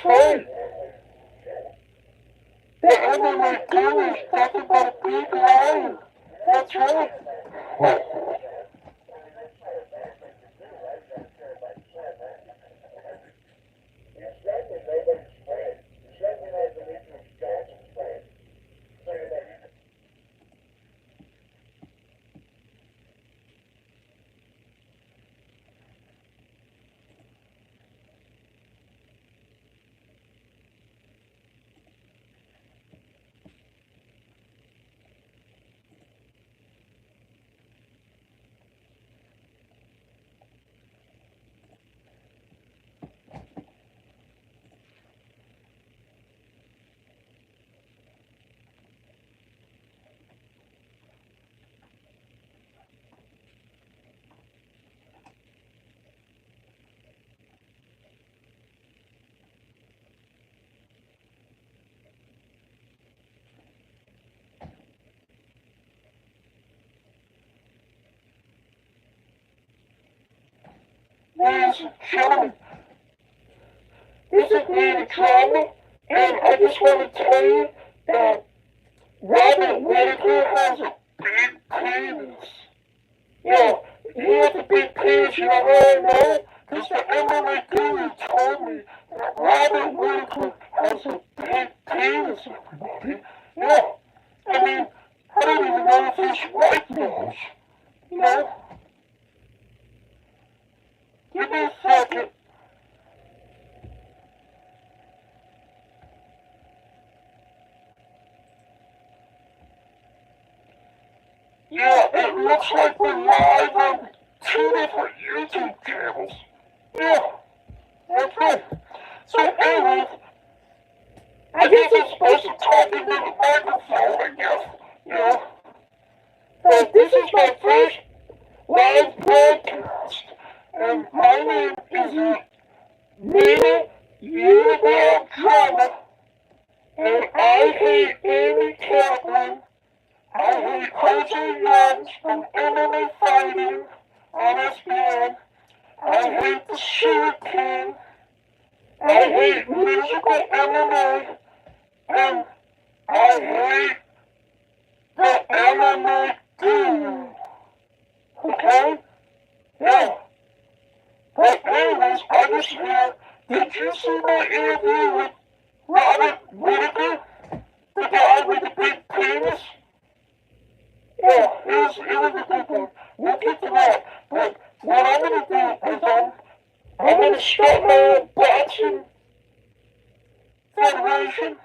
That's right. The MMA guru is nothing but a big liar. That's right. Ladies and gentlemen, this is Lady Drama, and I just want to tell you that Robert Whittaker has a big penis. Yeah, he has a big penis, you know how I know? Because the MMA guru told me that Robert Whittaker has a big penis, everybody. Yeah, I mean, I don't even know if his wife knows, you know? Give me a second. Yeah, it looks like we're live on 2 different YouTube channels. Yeah, that's right. So anyways, I guess I'm supposed to talk into the microphone, I guess. Yeah. But this is my first live broadcast, and my name is UNIBROW Drama, and I hate Amy Kaplan. I hate Jose Youngs from MMA Fighting on SBN. I hate the Sugar King. I hate musical MMA. And I hate the MMA guru. Okay? Yeah. But anyways, I was here. Did you see my interview with Robert Whittaker? The guy with the big penis? Yeah, it was a good one. We'll get to that. But what I'm going to do is I'm going to start my own boxing federation.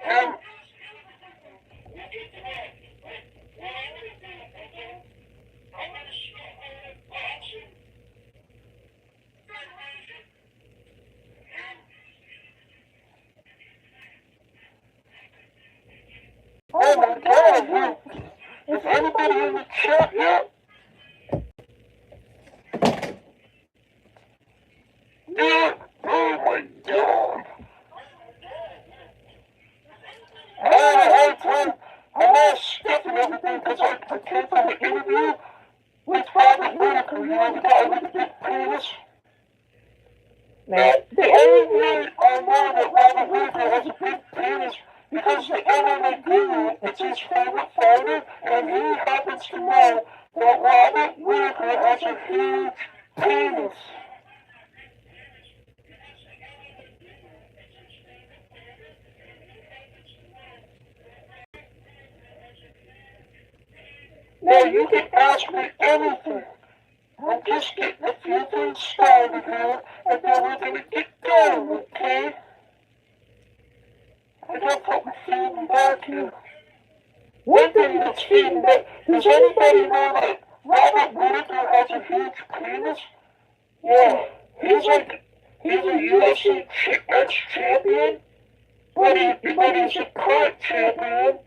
And oh my God, is anybody in the chat yet? Yeah, oh my God. I had a hard time. I'm all stiff and everything because I came from an interview with Robert Whittaker, you know, the guy with the big penis. Now, the only way I know that Robert Whittaker has a big penis because the MMA guru is his favorite fighter, and he happens to know that Robert Whittaker has a huge penis. Now, you can ask me anything. I'm just getting a few things started here, and then we're going to get going, okay? I gotta put my feeding back here. One thing that's feeding back, does anybody know that Robert Whittaker has a huge penis? Yeah, he's a UFC ex-champion, but he's a current champion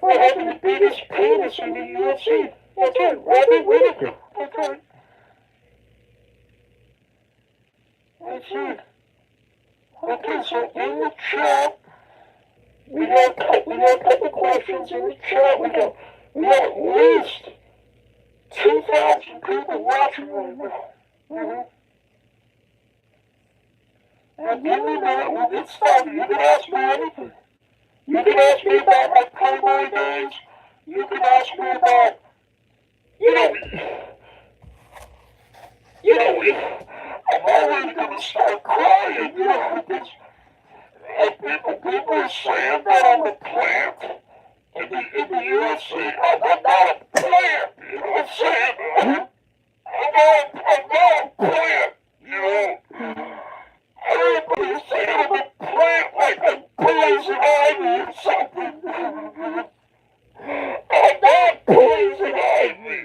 for having the biggest penis in the UFC. That's right, Robert Whittaker. That's right. That's it. Okay, so in the chat, we got a couple questions in the chat. We got at least 2,000 people watching right now. And give me a minute, we'll get started. You can ask me anything. You can ask me about my Playboy days. You can ask me about, I'm already going to start crying, because people are saying that I'm a plant in the UFC. I'm not a plant, you know what I'm saying? I'm not a plant, Everybody's saying I'm a plant like a poison ivy or something. I'm not poison ivy.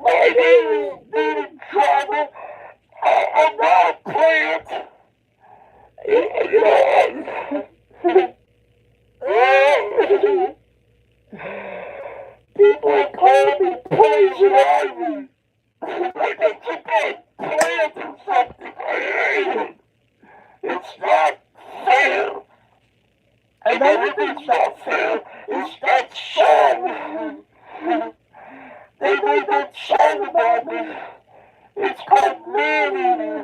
My name is David Driver. I'm not a plant. People are calling me poison ivy. Like it's a bad plant or something. I hate it. It's not fair. And everything's not fair. It's that song. They made that song about me. It's called Man Eater.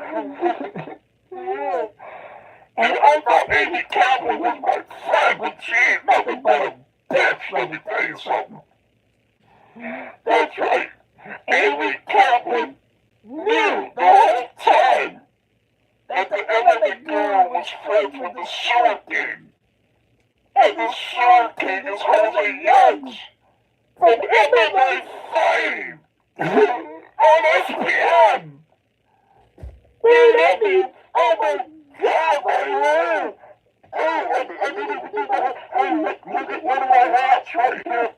And I thought Amy Campbell was my friend, but she ain't nothing but a bitch, let me tell you something. That's right. Amy Campbell knew the whole time that the MMA girl was friends with the Sword King. And the Sword King is Jose Youngs from MMA fame on ESPN. You know me? Oh my God, my hair! Hey, look at one of my hats right here.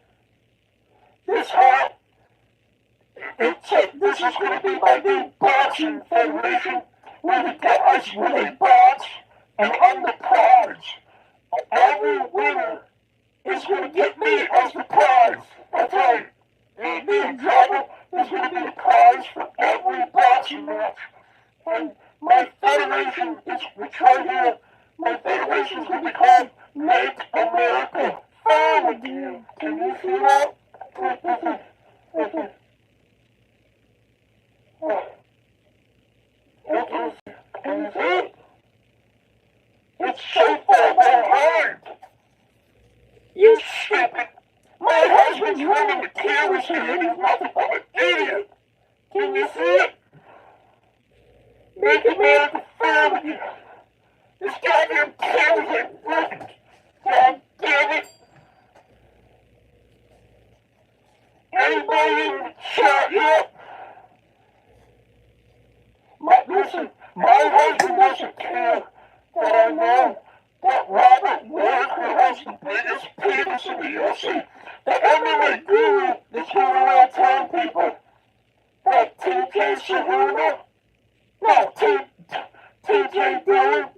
This hat, this is going to be my new boxing federation, where the guys really box, and I'm the prize. Every winner is going to get me as the prize. That's right. Me and Driver is going to be the prize for every boxing match. And my federation is, it's right here. My federation is going to be called Make America Fine Again. Can you see that? Can you see it? It's so far behind. You stupid. My husband's running the cameras here and he's nothing but an idiot. Can you see it? Make America Fine Again. This goddamn camera's ain't working. God damn it. Anybody in the chat yet? Listen, my husband doesn't care that I know that Robert Whittaker has the biggest penis in the UFC. The MMA guru that's going around telling people that TJ Cejudo, no, TJ Dillon,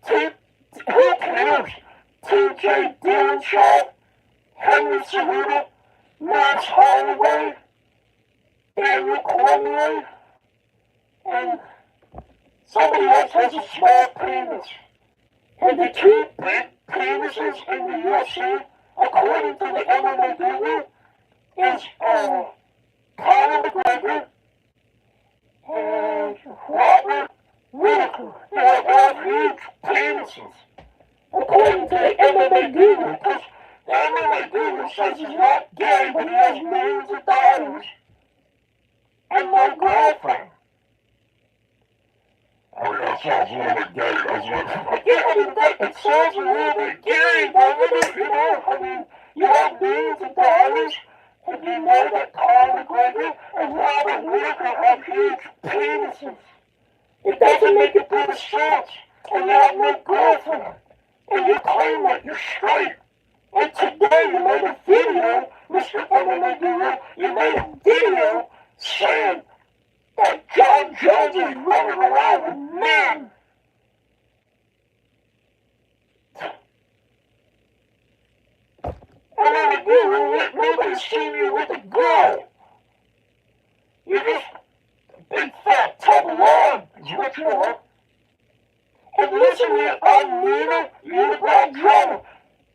who cares? TJ Dillashaw, Henry Cejudo, Max Holloway, Daniel Cormier, and somebody else has a small penis. And the two big penises in the UFC, according to the MMA guru, is Conor McGregor and Robert Whittaker. They have all huge penises, according to the MMA guru, because the MMA guru says he's not gay, but he has millions of dollars and no girlfriend. Oh, that sounds a little bit gay, doesn't it? Yeah, I mean, it sounds a little bit gay, doesn't it? You know, I mean, you have millions of dollars, and you know that Conor McGregor and Robert Whittaker have huge penises. It doesn't make a bit of sense, and you have no girlfriend, and you claim that you're straight. And today you made a video, Mr. MMA Guru, you made a video saying that John Jones is running around with men. MMA Guru, nobody's seen you with a girl. You're just a big fat tub of lawn, is what you are. And listen here, I'm Nina UNIBROW Drama.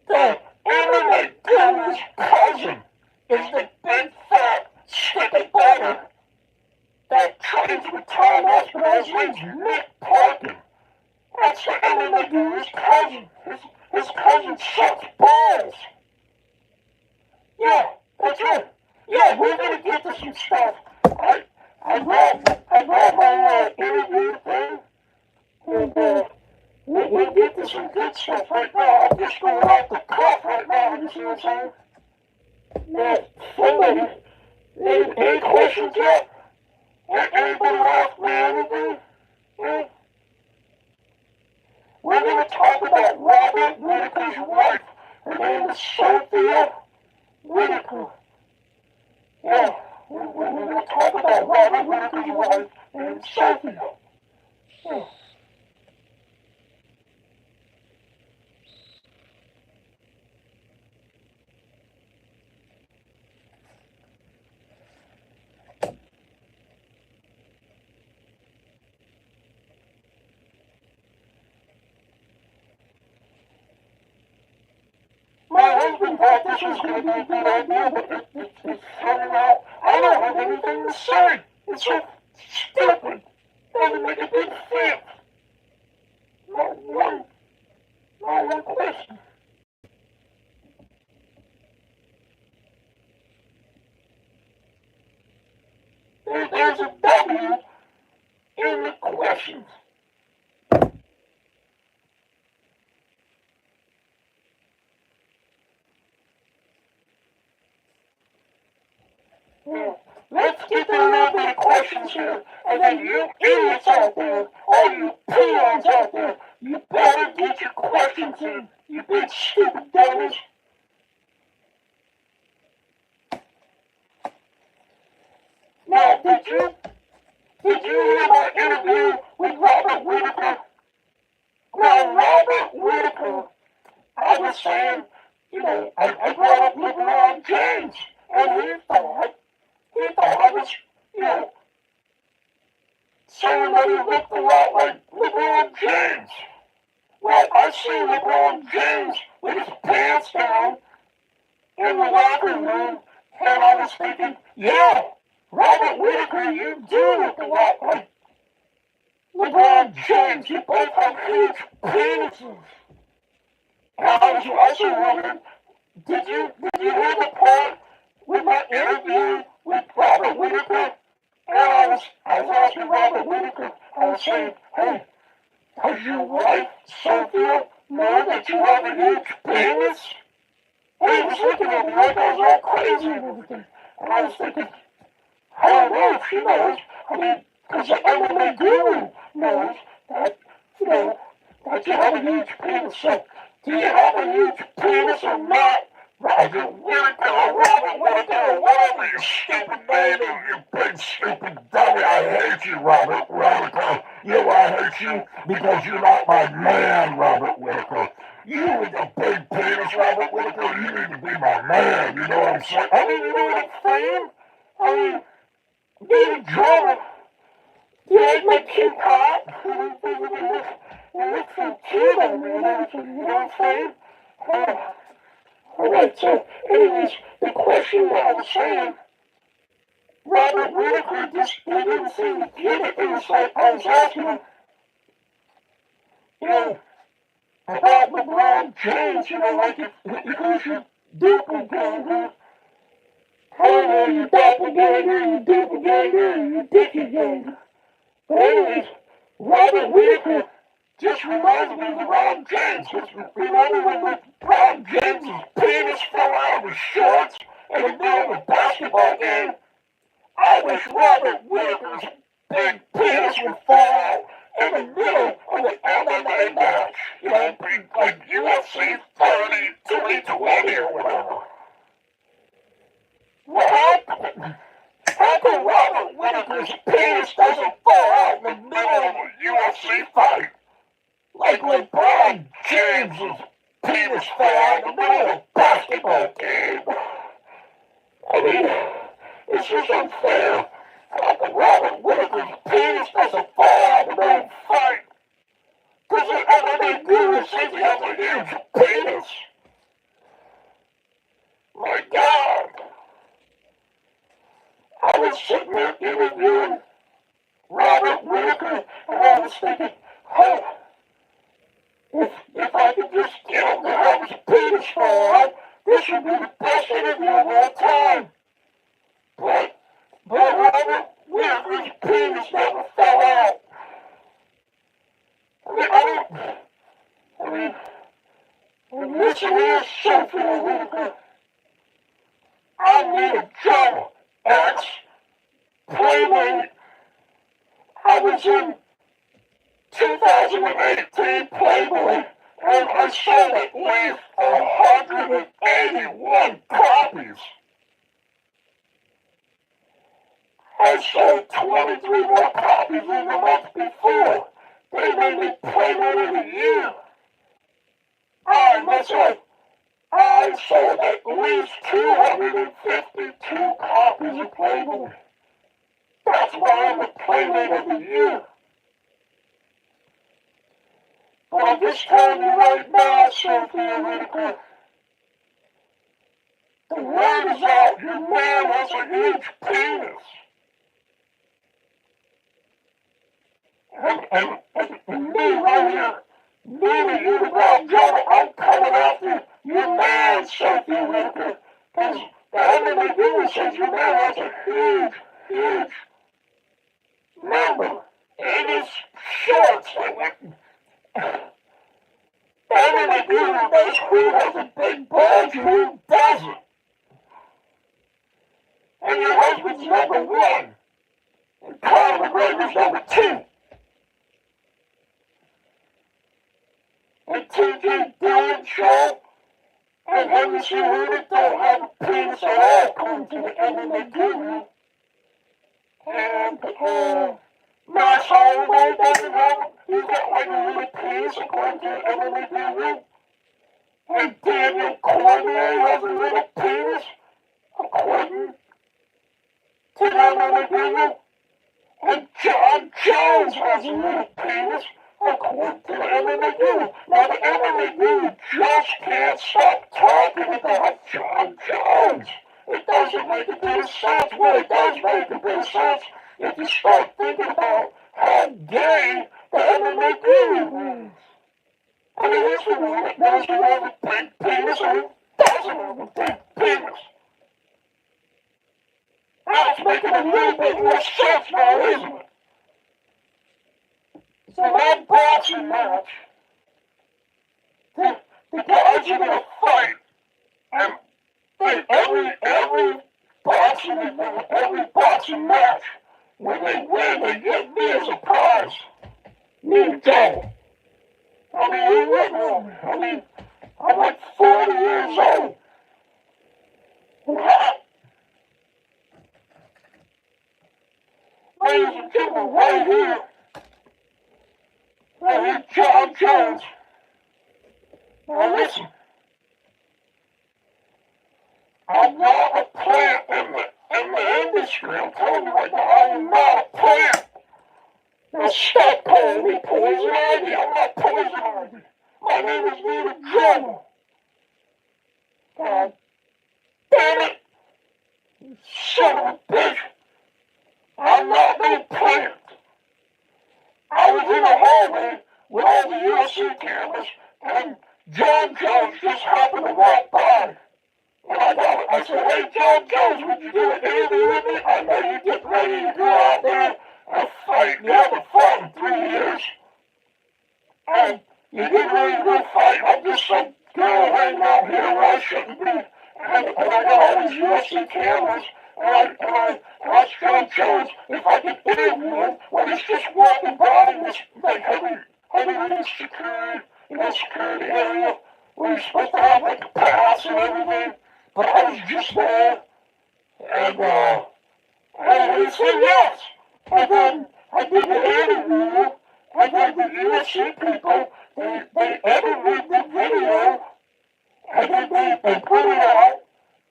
The MMA Guru's cousin is the big fat stick of butter that trains with Tom Espinal His name's Nick Parkin. That's the MMA guru's cousin. His cousin sucks balls. Yeah, that's right. Yeah, we're gonna get to some stuff. I read my interview thing, and we'll get to some good stuff right now. I'm just going off the cuff right now, you see what I'm saying? Now, somebody, any questions yet? Anybody ask me anything? Yeah? We're going to talk about Robert Whittaker's wife. Her name is Sophia Whittaker. Yeah, we're going to talk about Robert Whittaker's wife and Sophia. Yeah. My husband thought this was going to be a good idea, but it's turning out I don't have anything to say. It's so stupid. Doesn't make a good fit. Not one question. There's a W in the questions. Now, let's get to a little bit of questions here, and then you idiots out there, all you peons out there, you better get your questions in, you big stupid dummies. Now, did you hear my interview with Robert Whittaker? Now, Robert Whittaker, I was saying, I brought up LeBron James, and he thought I was, saying that he looked a lot like LeBron James. Well, I see LeBron James with his pants down in the locker room, and I was thinking, yeah, Robert Whittaker, you do look a lot like LeBron James. You both have huge penises. And I was also wondering, did you hear the part with my interview with Robert Whittaker? And I was asking Robert Whittaker, I was saying, hey, does your wife, Sophia, know that you have a huge penis? And he was looking at me like I was all crazy and everything. And I was thinking, I don't know if she knows. I mean, because the MMA guru knows that, that you have a huge penis. So, do you have a huge penis or not? Robert Whittaker, whatever your stupid name is, you big stupid dummy. I hate you, Robert Whittaker. You know why I hate you? Because you're not my man, Robert Whittaker. You with a big penis, Robert Whittaker, you need to be my man, you know what I'm saying? I mean, you know what I'm saying? I mean, being a drummer, you like my cute hot? You look so cute on me, you know what I'm saying? Alright, so, anyways, the question that I was saying, Robert Whittaker just didn't seem to get it. It was like, I was asking him, about LeBron James, like who's your doppelganger? Oh, you doppelganger, you dicky ganger. But anyways, Robert Whittaker just reminds me of LeBron James. Remember when LeBron James' penis fell out of his shorts in the middle of a basketball game? I wish Robert Whittaker's big penis would fall out in the middle of an MMA match. Big, like UFC 30, 2020 or whatever. What happened? How come Robert Whittaker's penis doesn't fall out in the middle of a UFC fight? Like LeBron James' penis fell out in the middle of a basketball game. I mean, it's just unfair. How come Robert Whittaker's penis doesn't fall out in the middle of a fight? Because the MMA guru says he has a huge penis. My God. I was sitting there interviewing Robert Whittaker, and I was thinking, hey, if I could just get him to have his penis fall out, this would be the best interview of all time. But Robert Whittaker's penis never fell out. I mean, and listen here, Sophia Whittaker. I need a job. X Playmate. I was in 2018 Playboy, and I sold at least 181 copies. I sold 23 more copies in the month before. They made me Playmate of the Year. That's right. I sold at least 252 copies of Playboy. That's why I'm the Playmate of the Year. But I'm just telling you right now, Sophia Whittaker, the word is out. Your man has a huge penis. And me right here, me the UNIBROW Joe, I'm coming after your man, Sophia Whittaker, because the MMA Guru says your man has a huge member in his shorts. The MMA Guru knows who has a big bulge, who doesn't. And your husband's number one, and Conor McGregor's number two. And TJ Dillashaw and Henry Cejudo don't have a penis at all, according to the MMA Guru. And Max Holloway doesn't have it. He's got like a little penis, according to the MMA Guru. And Daniel Cormier has a little penis, according to the MMA Guru. And John Jones has a little penis, according to the MMA Guru. Now the MMA Guru just can't stop talking about John Jones. It doesn't make a bit of sense. Well, it does make a bit of sense if you start thinking about how gay the MMA Guru is. I mean, he's the one that knows who has a big penis and who doesn't have a big penis. That's making a little bit more sense now, isn't it? So that boxing match, the guys are gonna fight, and every boxing match, when they win, they give me as a prize. Me Joe. I mean, who wouldn't know me? I mean, I'm like 40 years old. Ladies and gentlemen, right here, John Jones. Now listen, I'm not a plant in the industry. I'm telling you right now, I am not a plant. Now stop calling me Poison Ivy. I'm not Poison Ivy. My name is UNIBROW. God damn it, you son of a bitch. I'm not no plant. I was in a hallway with all the UFC cameras, and John Jones just happened to walk by. And I said, hey, John Jones, would you do an interview with me? I know you're getting ready to go out there and fight. You haven't fought in 3 years. And you're getting ready to go fight. I'm just some girl hanging out here where I shouldn't be. And I got all these UFC cameras. And I asked John Jones if I could interview him when he's just walking by in this like heavy security area where he's supposed to have like a pass and everything. But I was just there, and he said yes. And then I did the interview, and then the UFC people, they edited the video, and then they put it out,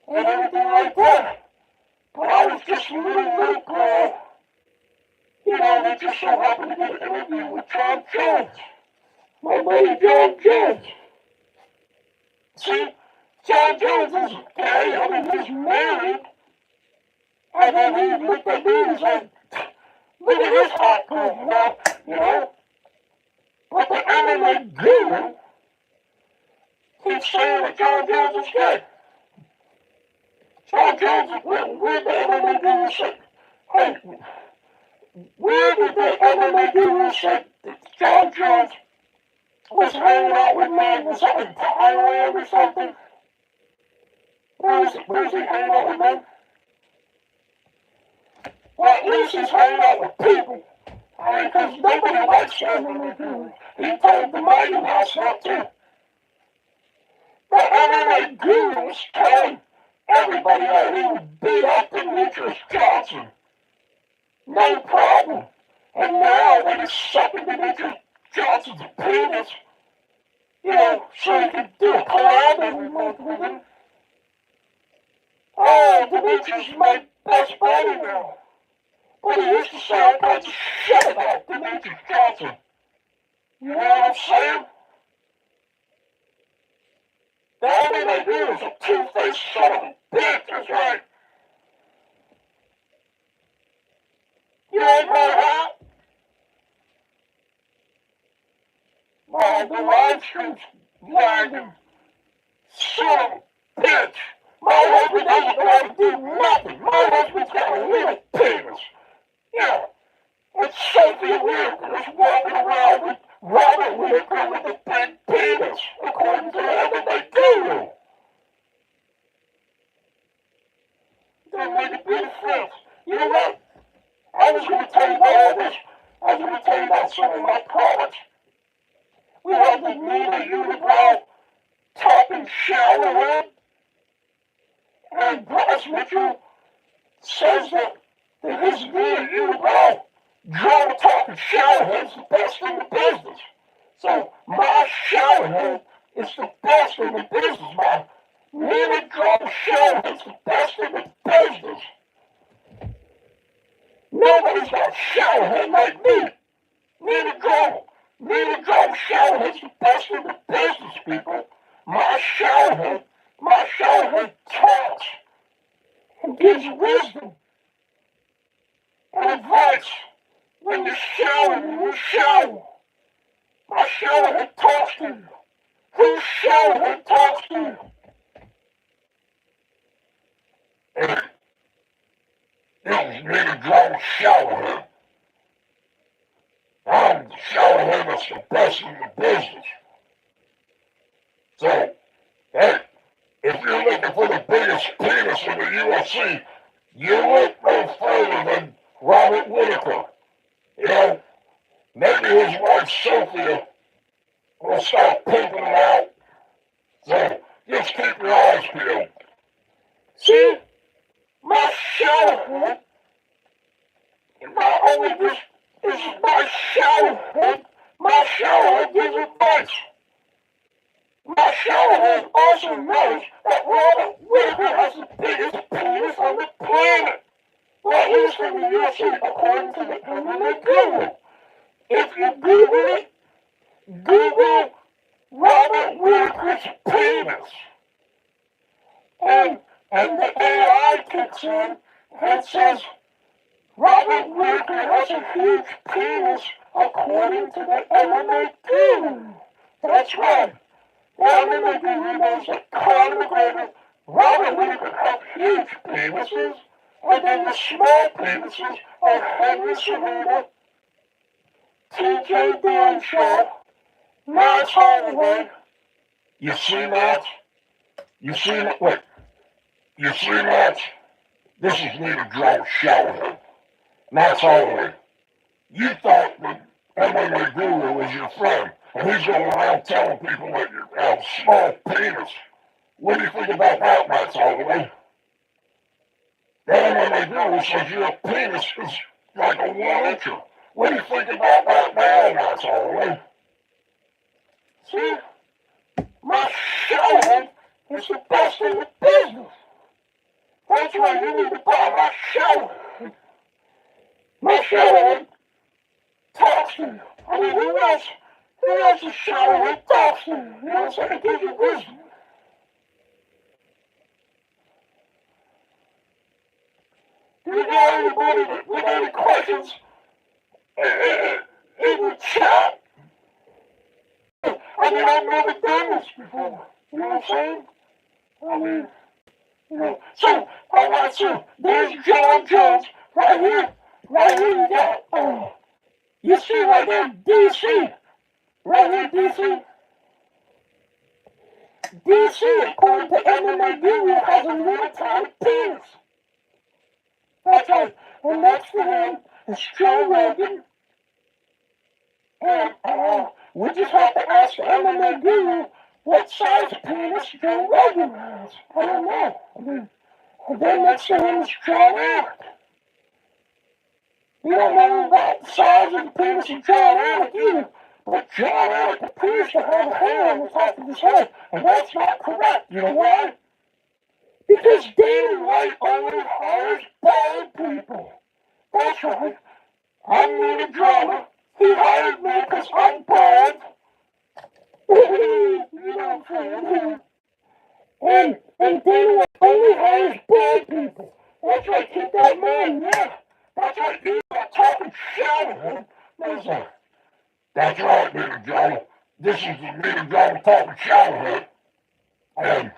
and everything like that. But I was just a little girl. You know, they just so happened to get an interview with John Jones. My buddy John Jones. See, John Jones is gay. I mean, he's married. And then he looked at me and said, look at this hot girl now, you know. But the MMA guru keeps saying that John Jones is good. John Jones, where the MMA guru said, hey, where did the MMA guru say that John Jones was hanging out with men? Was that in Thailand or something? Where is he hanging out with men? Well, at least he's hanging out with people. Because nobody likes the MMA guru. He told the Mighty Mouse that too. The MMA guru was telling everybody that he would beat up Demetrius Johnson. No problem. And now that he's sucking Demetrius Johnson's penis, you know, so he could do a collab every month with him. Oh, Demetrius is my best buddy now. But he used to say all kinds of shit about Demetrius Johnson. You know what I'm saying? The MMA guru is a two-faced son of a bitch, that's right. You ain't my hat? Well, the live stream's lagging. Son of a bitch. My husband doesn't know how to do nothing. My husband's got a little penis. Yeah. It's Sophie Whittaker is walking around with Robert Whittaker with a big penis, according to the MMA guru. Doesn't make a bit of sense. You know what? I was going to tell you about all this. I was going to tell you about some of my products. We have the Nina UNIBROW talking shower head. And Bryce Mitchell says that his Nina UNIBROW drama talking shower head is the best in the business. So my shower head is the best in the business. My Nina drama shower head is the best in the business. Nobody's got a shower head like me. Nina drama shower head is the best in the business, people. My shower head talks and gives wisdom and advice when you shower. My shower head talks to you. Whose shower head talks to you? Hey, this is Nina Drama shower head. I'm the shower head that's the best in the business. So, hey, if you're looking for the biggest penis in the UFC, you look no further than Robert Whittaker. You know, maybe his wife Sophia will start pimping him out. So, just keep your eyes peeled. See, my shower head, not only this is my shower head gives advice. My shower head also knows that Robert Whittaker has the biggest penis on the planet. Well, at least in the UFC, according to the MMA guru. If you Google it, Google Robert Whittaker's penis. And the AI kicks in and says, Robert Whittaker has a huge penis according to the MMA guru. That's right. The MMA guru knows that Conor McGregor, Robert Whittaker have huge penises, and then the small penises are Henry Cejudo, TJ Dillashaw, Matt Holloway. You see that? You see that? Wait. You see that? This is Nina Drama shower head. Matt Holloway. You thought the MMA guru was your friend, and he's going around telling people that you have small penis. What do you think about that, Matt Holloway? The MMA guru says your penis is like a 1-incher. What do you think about that now, Matt Holloway? See? My shower head is the best in the business. That's why you need to buy my shower head. My shower head talks to you. I mean, who else a shower head talks to you? You know what I'm saying? It gives you wisdom. Do you know anybody with any questions in the chat. I mean, I've never done this before. You know what I'm saying? I mean, you know. So, alright, so there's John Jones right here. Right here you got, you see right there, DC. Right here, DC. DC, according to MMA Guru, has a little tiny penis. That's right. And next to him is Joe Rogan. And we just have to ask the MMA Guru what size penis Joe Rogan has. I don't know. I mean, and then next to him is John Allen. We don't know about the size of the penis of John Allen either. But John Allen appears to have hair on the top of his head, and that's not correct. You know why? Because Dana White only hires bald people. That's right. I need a drama. He hired me because I'm bald. You know what I'm saying? And Dana White only hires bald people. That's right, keep that in mind, yeah. That's right, he's not talking shit at him. That's right, little Johnny. This is the little Johnny talking shit at him. And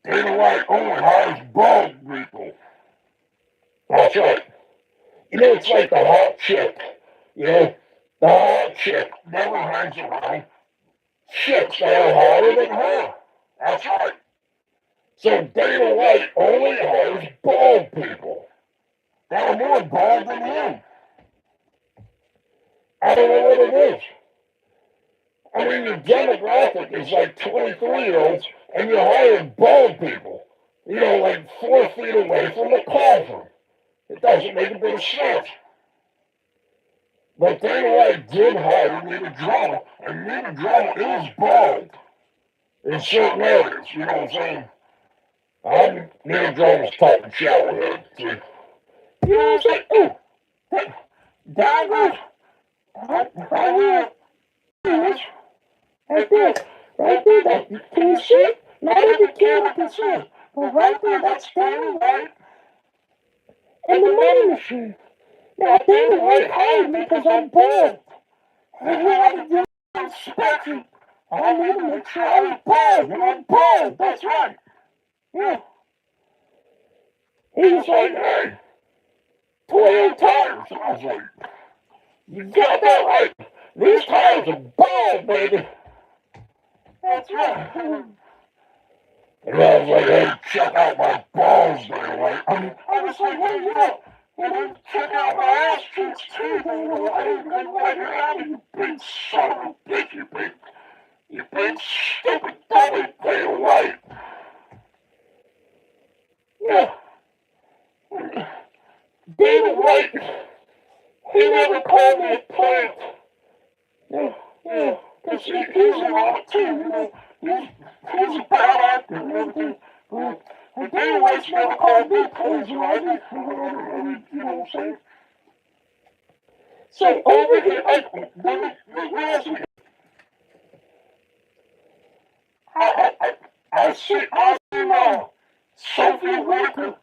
Dana White only hires bald people. That's right. You know, it's like the hot chick. You know, the hot chick never hangs around chicks that are hotter than her. That's right. So Dana White only hires bald people that are more bald than him. I don't know what it is. I mean, your demographic is like 23-year-olds, and you're hiring bald people. You know, like 4 feet away from the coffin. It doesn't make a bit of sense. But Dana White did hire Nina Drama, and Nina Drama is bald in certain areas, you know what I'm saying? Nina Drama's talking shower head, too. You know what I'm saying? Ooh, down goes, right here, right there, can you see it? Not every camera can see it, but right there, that's Dana White and the money machine. Now, Dana White hired me because I'm bald. And he had to do an inspection. I need to make sure I was bald, and I'm bald, that's right. Yeah. He was like, hey, Toyota tires. And I was like, you got that right. These tires are bald, baby. That's right. And I was like, hey, check out my balls there, right? I was like, hey, you check out my ass cheeks too, Dana White. And while you're at it, you big son of a bitch, you big stupid dummy, Dana White. Yeah. Dana White, he never called me a plant. Yeah, because he's an actor, you know. He's a bad actor and everything. And Dana White's never called me crazy, right? You know what I'm saying? So over here, I seen Sophie Whittaker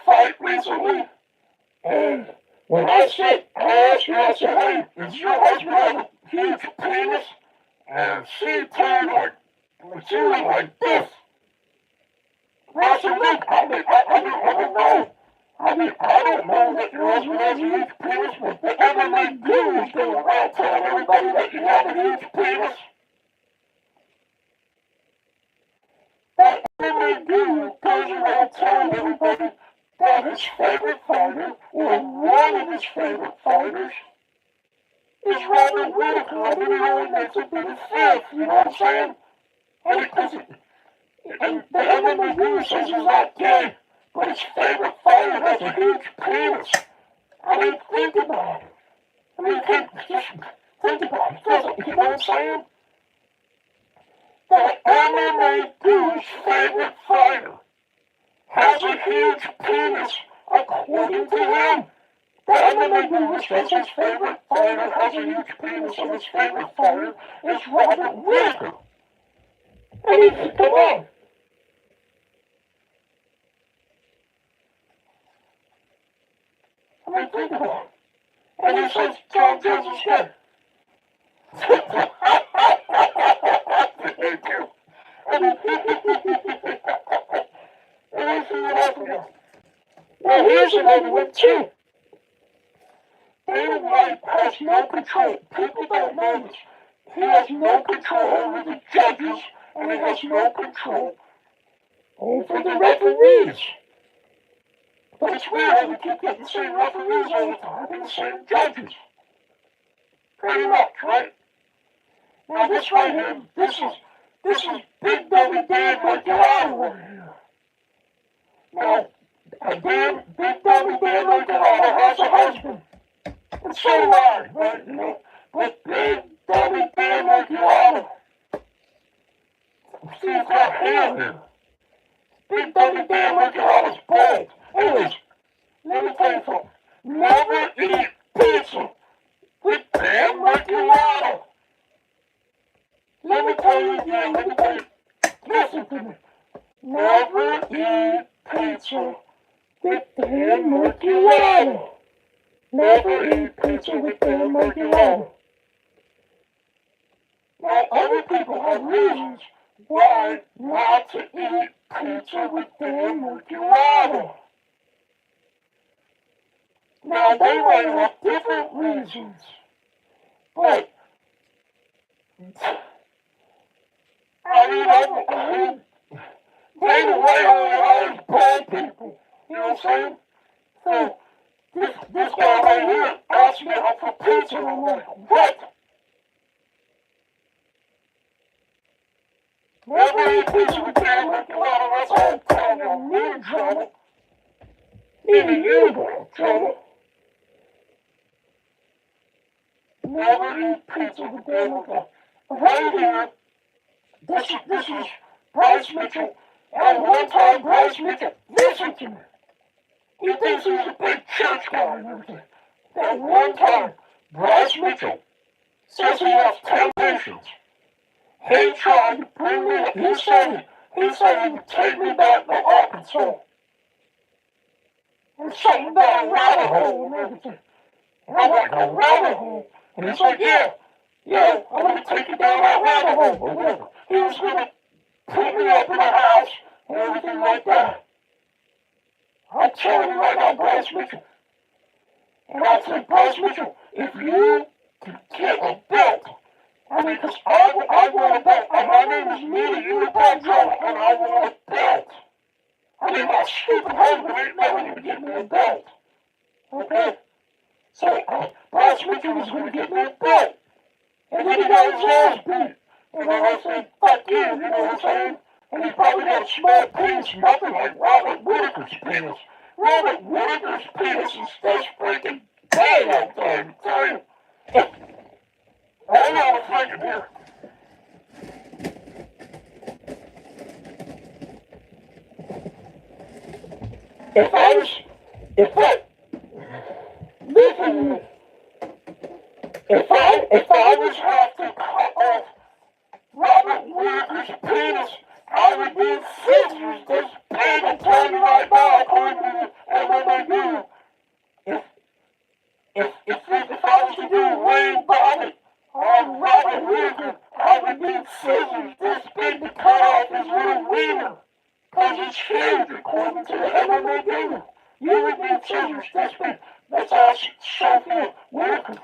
fight recently, and when I asked her, I said, hey, does your husband have a huge penis? And she turned like this. And I said, look, I don't know. I don't know that your husband has a huge penis, but the MMA Guru is going around telling everybody that you have a huge penis. That MMA Guru goes around telling everybody that his favorite fighter, or one of his favorite fighters, is Robert Whittaker. I mean, he only makes a bit of filth, you know what I'm saying? And the MMA Guru says he's not gay, but his favorite fighter has a huge penis. I mean, think about it. I mean, just think about it. You know what I'm saying? The MMA Guru's favorite fighter has a huge penis, according to him. The MMA Guru says his favorite fighter has a huge penis, and his favorite fighter is Robert Whittaker. I mean, come on. I mean, think about it. And he says, John Jones' dead. Now here's another one too. David White has no control. People don't know this. He has no control over the judges, and he has no control over the referees. But it's weird how we keep getting the same referees all the time and the same judges. Pretty much, right? Now this right here, this is Big Dummy Dan Margolano over here. Now, Big Dummy Dan Margolano has a husband. And so do I, right? You know, but Big Dummy Dan Margolano, see, it's got hair here. Big Dummy Dan Margolano's bald. Anyways, let me tell you something. Never eat pizza with Dan Margolano. Let me tell you again, listen to me. Never eat pizza with Dan Margolano. Never eat pizza with Dan Margolano. Now, other people have reasons why not to eat pizza with Dan Margolano. Now, they might have different reasons, but I mean, David White only hires bald people, you know what I'm saying? So, this guy right here asked me out for pizza, and I'm like, what? Never eat pizza with Dan Margolano, that's all I'm telling you, I'm in trouble. Even UNIBROW trouble. Never eat pizza with Dan Margolano. Right here, this is Bryce Mitchell. And one time, Bryce Mitchell, listen to me. He thinks he's a big church guy and everything. That one time, Bryce Mitchell says he has 10 patients. He tried to bring me, he said he would take me back to Arkansas. And something about a rabbit hole and everything. And I'm like, a rabbit hole? And he's like, yeah, I'm going to take you down that rabbit hole or whatever. He was going to put me up in a house and everything like that. I'm telling you right now, Bryce Mitchell. And I said, Bryce Mitchell, if you could get a belt, I mean, because I want a belt. My name is Nita UNIBROW Drummer, and I want a belt. I mean, my stupid husband ain't never going to get me a belt. Okay? So, Bryce Mitchell was going to get me a belt. And then he got his ass beat. And then I said, fuck you, you know what I'm saying? And he probably got a small penis, nothing like Robert Whittaker's penis. Robert Whittaker's penis is this freaking big out there, I tell you. Hang on a second here. If I was have to cut off Robert Whittaker's penis, I would need scissors this big and tiny right now, according to the MMA. If I was to do a Wayne Bobbitt on Robert Whittaker, I would need scissors this big to cut off his little wiener. Because it's huge, according to the MMA Gamer. You would need scissors this big. That's how Sophia Whittaker.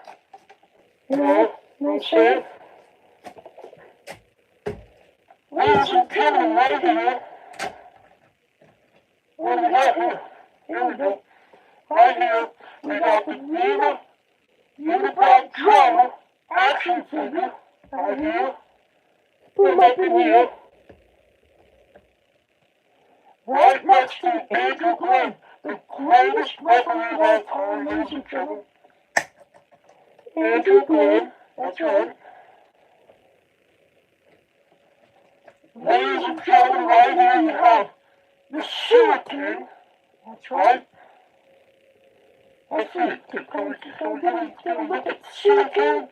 You know what I'm saying? Ladies and gentlemen, right here. What do we got here? Here we go. Right here, we got the Nina UNIBROW Drummer action figure. Right here. Put him up in here. Right next to Andrew Glenn, the greatest referee of all time, ladies and gentlemen. Andrew Glenn, that's right. Ladies and gentlemen, right here you have the Sewer King. That's right. Let's see. Can we look at the Sewer King?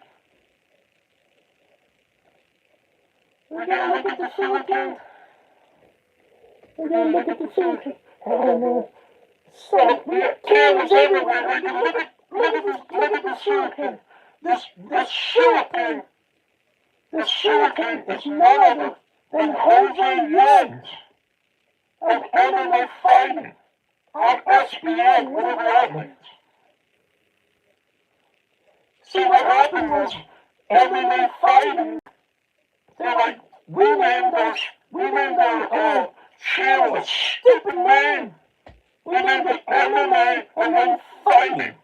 We're gonna look at the Sewer King. We're gonna look at the Sewer King. I don't know. So, we have cameras everywhere. We can look at Look at the sewer king. This sewer king. The sewer king is none other than Jose Youngs of MMA Fighting on SBN, whatever that means. See, what happened was MMA Fighting, they're like, we named our channel a stupid name. We named it MMA and then Fighting.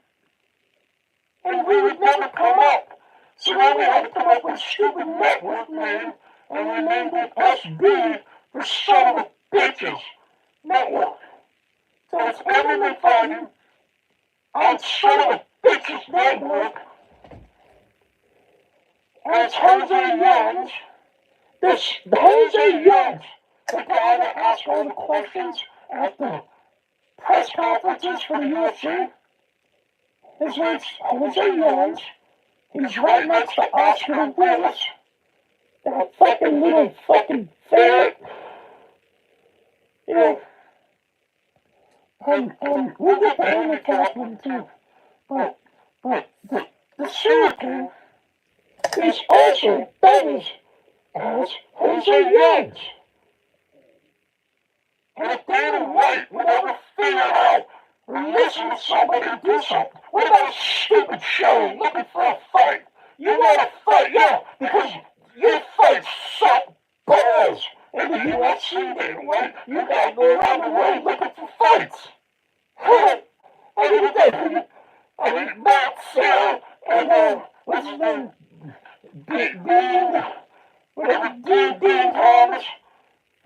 And we would never come up. So then we had to come up with a stupid network name, and we named it SB for Son of a Bitches Network. So it's MMA Fighting on Son of a Bitches Network. And it's Jose Youngs. Jose Youngs, the guy that asks all the questions at the press conferences for the UFC. His name's Jose Youngs. He's right next to Oscar Willis. That fucking little fucking ferret. Yeah. And we'll get the handicap one too. But the sewer king is also doubles as Jose Youngs. And if Dana White would ever figure out or listen to somebody do something, what about a stupid show looking for a fight? You want a fight, yeah, because your fights suck balls. In the UFC, Dana White, you gotta go around the world looking for fights. I mean, Matt Sarah and, what's his name? Dean Thomas.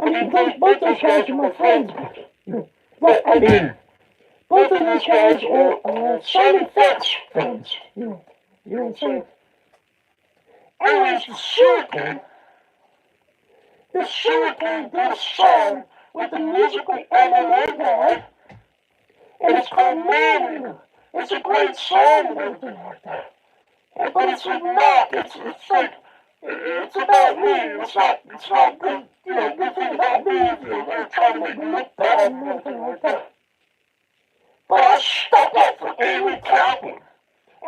I mean, both those guys are my friends. But, I mean, both of those guys are Simon Fett's friends. You know what I'm saying? Anyways, the sewer king did a song with the musical MMA guy, and it's called Man Eater. It's a great song and everything like that. But it's not. It's like, it's about me. It's not good, good thing about me. They're trying to make me look bad and everything like that. But I stuck up for Amy Kaplan.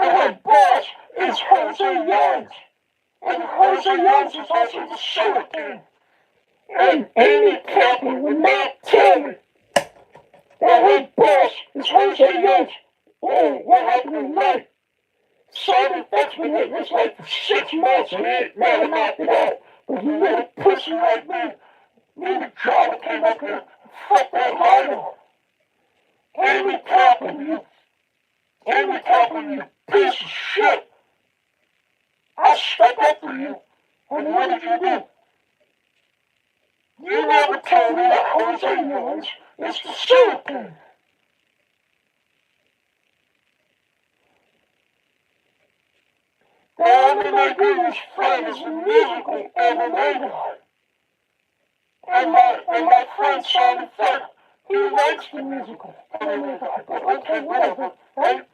And her boss is Jose Youngs. And Jose Youngs is also the sewer king. And Amy Kaplan would not tell me that her boss is Jose Youngs. Oh, what happened tonight? Simon Fett's been hitting his life for 6 months and he ain't never knocked it out. But you little pussy like me and John came up here and fucked that line off. Amy Kaplan, you piece of shit. I stuck up for you, and what did you do? You never told me that Jose Youngs is the sewer king. The MMA Gurus friend is the musical MMA guy. And my friend Simon Fett, he likes the musical MMA guy. But okay, whatever, right?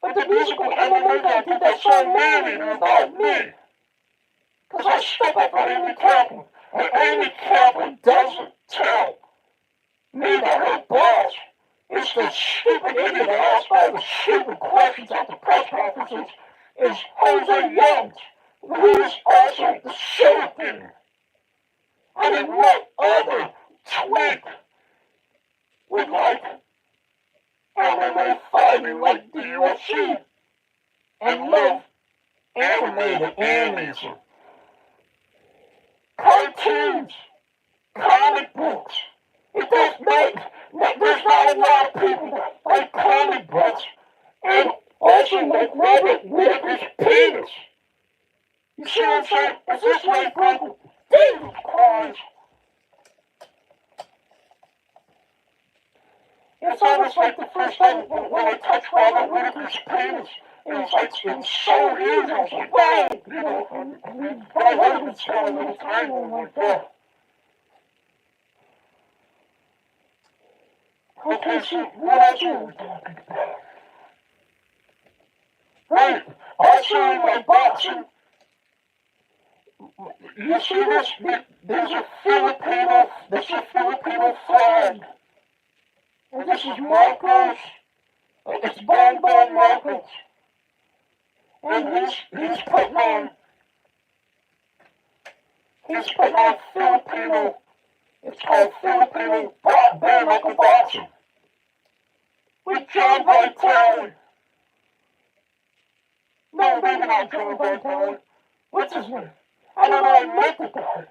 But the musical MMA guy did that song Man Eater about me. Because I stuck up for Amy Kaplan. And Amy Kaplan doesn't tell me that her boss is the stupid idiot that asks all the stupid questions at the press conferences is Jose Youngs, who is also the sewer king. I mean, what other twink would like MMA fighting like the UFC and love animated animation, cartoons, comic books? It does not, there's not a lot of people that like comic books and also like Robert Whittaker's penis. You see what I'm saying? Is this like broken? Jesus Christ. It's almost like the first time when I touched Robert Whittaker's penis. It was like, it was so huge. I was like, wow, and my husband's got a little tiny one like that. Okay, so what else are we talking about? Right, also in my boxing, you see this? There's a Filipino flag. And this is Marcos It's Bang Bang Records. And he's putting on Filipino, it's called Filipino Bare Knuckle Boxing. With John Vitale. No, maybe not John Vitale. What's his name? I don't know, I met the guy.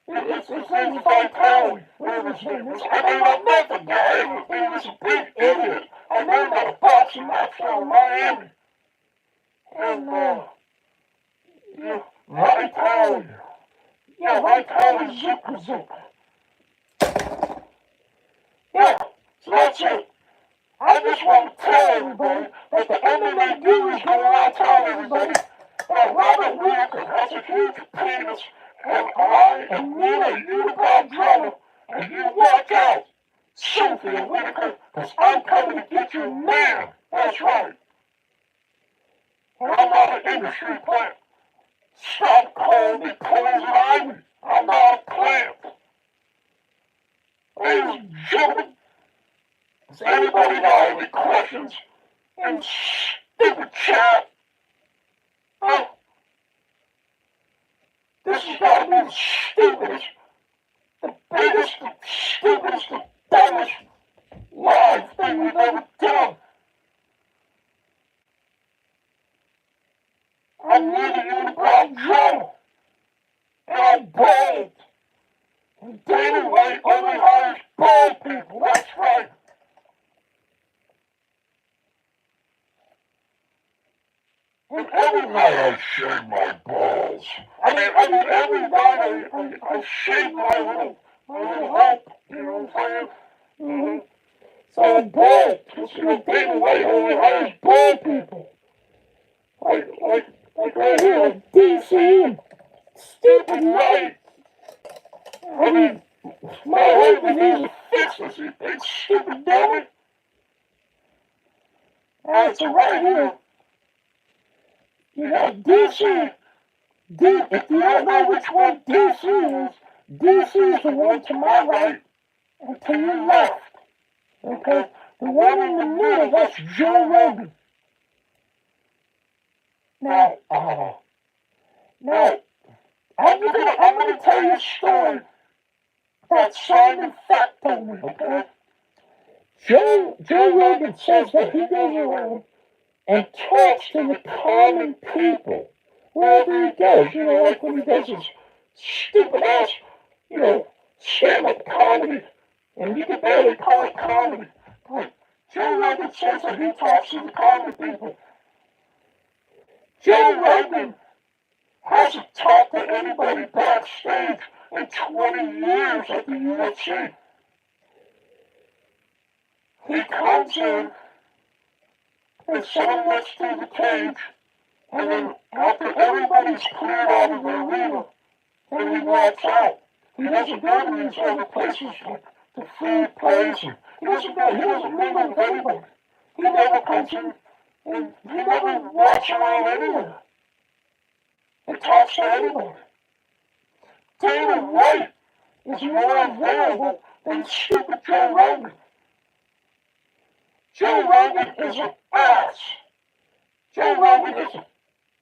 His name is Vitale, whatever his name is. I mean, I met the guy. He was a big idiot. I met him at a boxing match down in Miami. And, Vitale. Yeah, Vitale Zuka. Yeah, so that's it. I just want to tell everybody that the MMA gurus go around telling everybody that Robert Whittaker has a huge penis, and I am really a UNIBROW drummer, and you watch out, Cynthia Whittaker, because I'm coming to get your man. That's right. And I'm not an industry plant. Stop calling me poison ivy. I'm not a plant. Ladies and gentlemen, does anybody have any questions in stupid chat? Huh? This has got to be the stupidest, the biggest, the stupidest, the dumbest live thing we've ever done. I'm really UNIBROW drummer, and I'm bald. And Dana White only hires bald people, that's right. And every night I shave my balls. I mean every night I shave my little head, you know what I'm saying? Mm-hmm. So I'm bald, because Dana White only hires bald people. Like right here, like DC and stupid White. I mean, my husband needs a fix, you big stupid dummy. Alright, so right here, you got DC. If you don't know which one DC is the one to my right and to your left. Okay? The one in the middle, that's Joe Rogan. Now, I'm gonna tell you a story that Simon Fett told me, okay? Joe Rogan says that he goes around and talks to the common people wherever he goes, you know, like when he does his stupid ass, you know, stand-up comedy, and you can barely call it comedy. But Joe Rogan says that he talks to the common people. Joe Rogan hasn't talked to anybody backstage in 20 years at the UFC. He comes in, and someone gets through the cage, and then after everybody's cleared out of the arena, then he walks out. He doesn't go to these other places like the food place, and he doesn't mingle with anybody. He never comes in, and he never walks around anywhere and talks to anybody. Dana White is more available than stupid Joe Rogan. Joe Rogan is an ass. Joe Rogan is a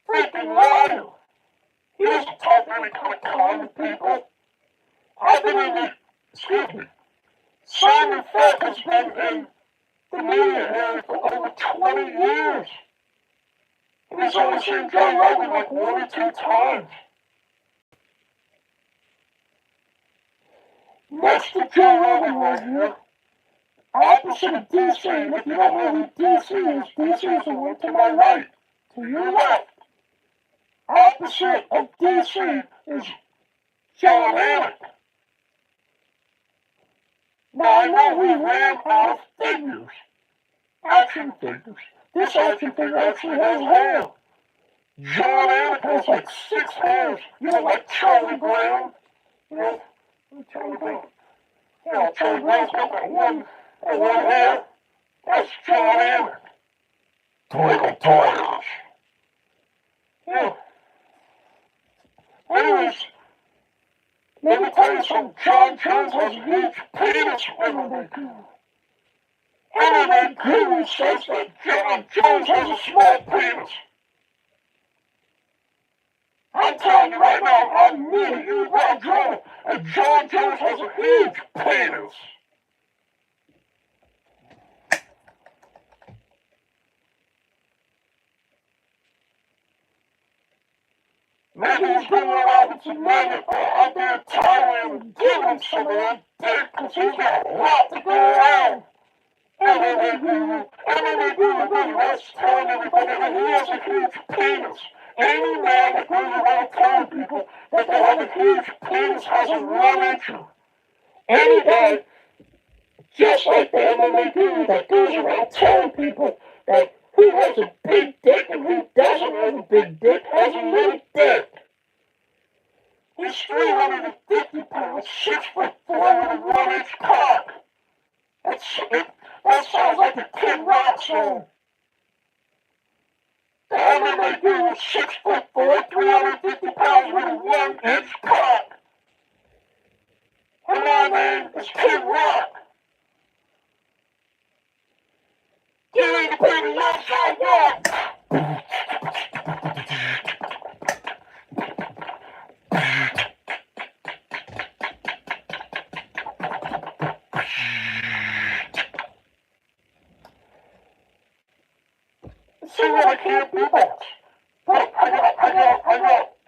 freaking liar. He doesn't talk to any kind of common people. I've been in Simon Fett has been in the media area for over 20 years. And he's only seen Joe Rogan like 1 or 2 times. Next to Joe Rogan right here, opposite of DC, and if you don't know who DC is the one to my right, to your left. Opposite of DC is John Anik. Now I know we ran out of figures, action figures. This action figure actually has hair. John Anik has like 6 hairs. You know, like Charlie Brown. You know, Charlie Brown. You know, Charlie Brown's got that one hair. That's John Anik. Twinkle toys. Yeah. Anyways, let me tell you something. John Jones has a huge penis. MMA guru says that John Jones has a small penis. I'm telling you right now, I'm me, UNIBROW drama, and John Jones has a huge penis. Maybe he's been around with some men out there in Thailand and giving him some of that dick, because he's got a lot to go around. MMA Guru really likes telling everybody that he has a huge penis. Any man that goes around telling people that they have a huge penis has a 1 incher. Any guy, just like the MMA Guru that goes around telling people that who has a big dick and who doesn't have a big dick has a little dick. He's 350 pounds, 6'4" with a 1-inch cock. That sounds like a Kid Rock song. The MMA Guru is 6'4", 350 pounds with a 1-inch cock. And my name is Kid Rock. Get ready to play the outside wall. See what I can't do that. But I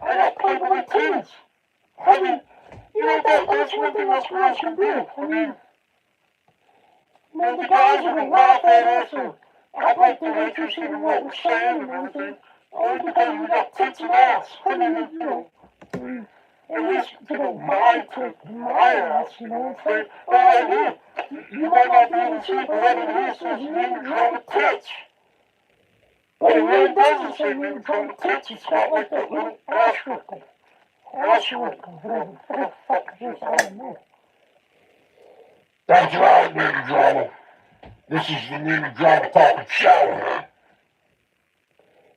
got Playboy titties. I mean, you know, that's one thing us girls can do. I mean, the guys are gonna laugh at us and act like they're interested in what we're saying and everything. Only because we got tits and ass. I mean, you know, at least to the my tit and my ass, you know what I'm saying? Well, I do. You might not be able to see it, but underneath it says UNIBROW with tits. But it really doesn't say UNIBROW with tits. It's got like that little asterisk. Whatever the fuck is this? I don't know. That's right, UNIBROW. This is the UNIBROW talking showerhead.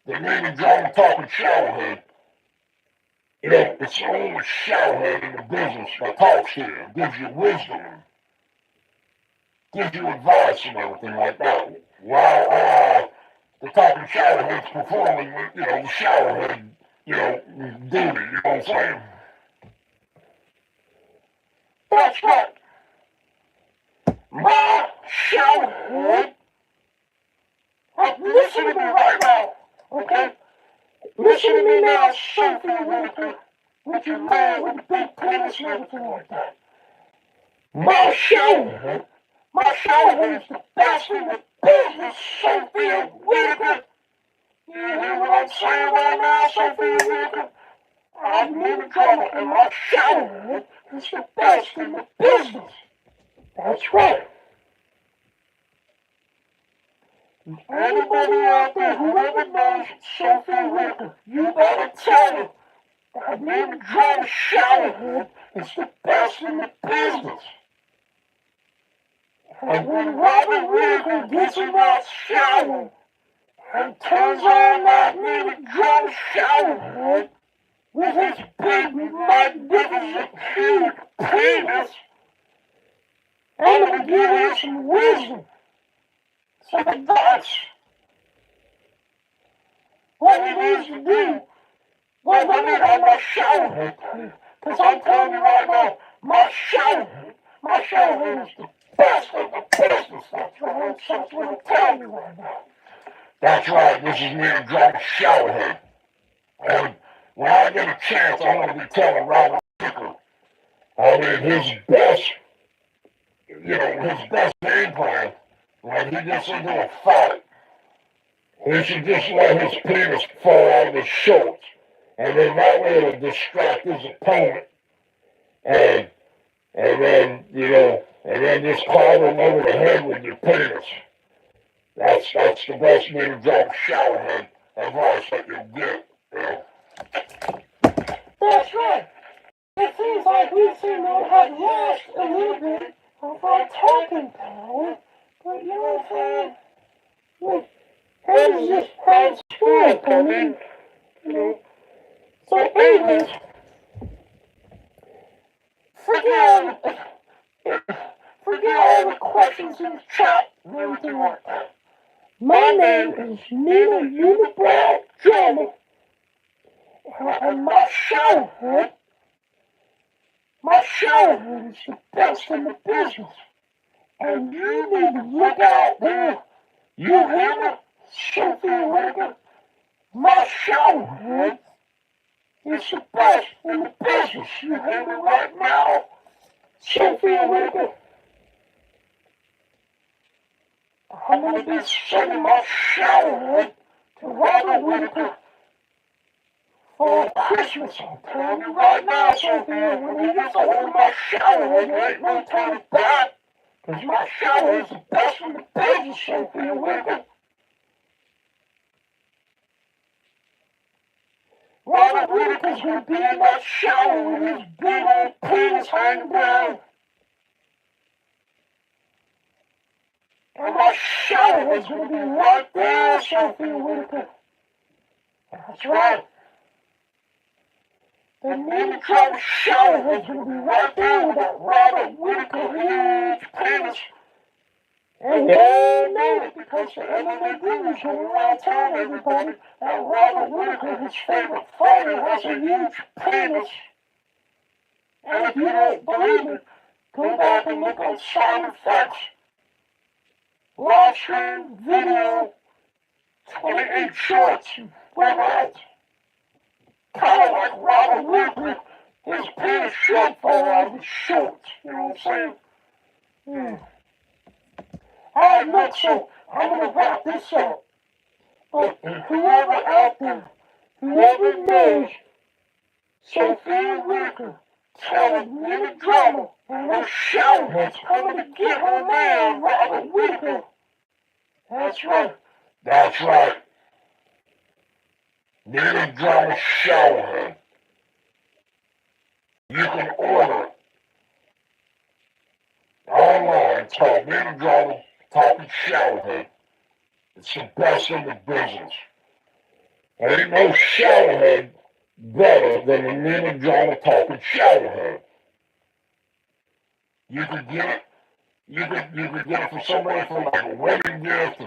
The UNIBROW talking showerhead. You know, it's the only showerhead in the business that talks here, gives you wisdom, gives you advice and everything like that. While the talking showerhead's performing, you know, the showerhead, you know, duty, you know what I'm saying? That's right. My showerhead. Listen to me right now, okay? Listen to me now, Sophie Whittaker, with your man with the big penis and everything like that. My showerhead is the best in the business, Sophie Whittaker. You hear what I'm saying right now, Sophie Whittaker? I'm UNIBROW, and my showerhead is the best in the business. That's right. Anybody out there who ever knows Sophie Whittaker, you better tell them that UNIBROW showerhead is the best in the business. And when Robert Whittaker gets in that shower and turns on that UNIBROW showerhead with his big, magnificent, huge penis, I'm gonna give you some wisdom. Some advice. What he needs to do. Well, let me have my showerhead. Because I'm telling you right now, my showerhead is the best of the business. That's what I'm telling you right now. That's right, this is UNIBROW showerhead. And when I get a chance, I'm going to be telling Robert Whittaker, I mean, his best game plan. When he gets into a fight, he should just let his penis fall out of his shorts. And then that way it'll distract his opponent. And then, you know, and then just climb him over the head with your penis. That's the best UNIBROW showerhead advice that you get. Yeah. That's right. It seems like we seem to have lost a little bit of our talking power. But you know what I'm saying? Like, how does this house work? I mean, you know. So anyways, forget forget all the questions in the chat and everything like that. My name is Nina UNIBROW Drama, and my shower head is the best in the business. And you need to look out there. You hear me? Sophia Whittaker, my shower head is the best in the business. You hear me right now? Sophia Whittaker. I'm going to be sending my shower head to Robert Whittaker for Christmas. I'm telling you right now, Sophia, when he gets a hold of my shower head, there ain't no turning back. Because my shower is the best in the business, Sophia Whittaker. Robert Whittaker's going to be in that shower with his big old penis hanging down. And my shower is going to be right there, Sophia Whittaker. That's right. The Nina Drama shower is going to be right there with that Robert Whittaker huge penis. And we all know it because the MMA gurus go around telling everybody that Robert Whittaker, his favorite fighter, has a huge penis. And if you don't believe me, go back and look on Side Effects. Live stream, video, 28 shorts, whatnot. Kind of like Robert Whittaker, his penis should fall out of his shorts, you know what I'm saying? Alright, look, so I'm going to wrap this up. But whoever out there, whoever knows Sophia Whittaker telling Nina Drama and her showerhead's coming to get her man, Robert Whittaker. That's right. That's right. Nina Drama showerhead. You can order it online. It's called Nina Drama Talking Showerhead. It's the best in the business. There ain't no showerhead better than the Nina Drama Talking Showerhead. You can get it. You can get it for somebody for like a wedding gift,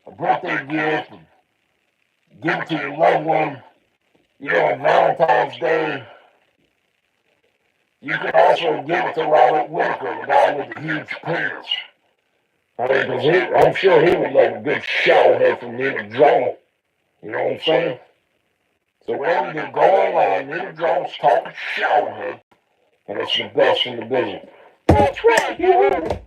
a birthday gift, and give it to your loved one, you know, on Valentine's Day. You can also give it to Robert Whittaker, the guy with the huge penis. I mean, because I'm sure he would love a good showerhead from Nina Drama. You know what I'm saying? So wherever you go online, Nina Drama's Talking Showerhead, and it's the best in the business. That's right, you heard it.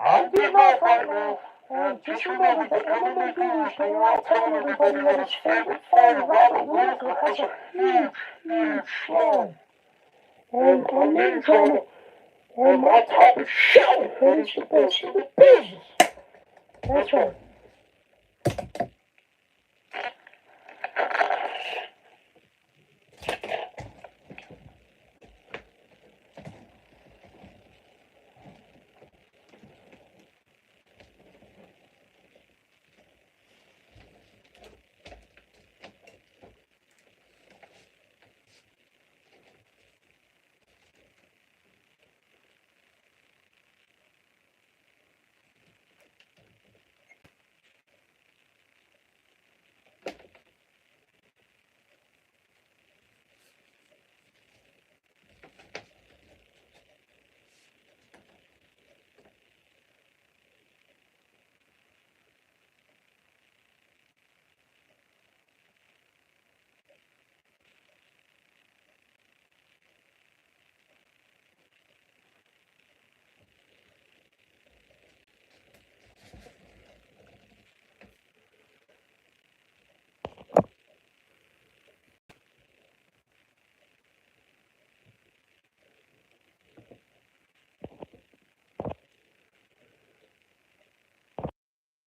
I'm getting off right now. And just remember that MMA gurus go around telling everybody that his favorite fighter, Robert Whittaker, has a huge, huge schlong. And I'm Nina Drama. And my Talking Showerhead is the best in the business. That's right.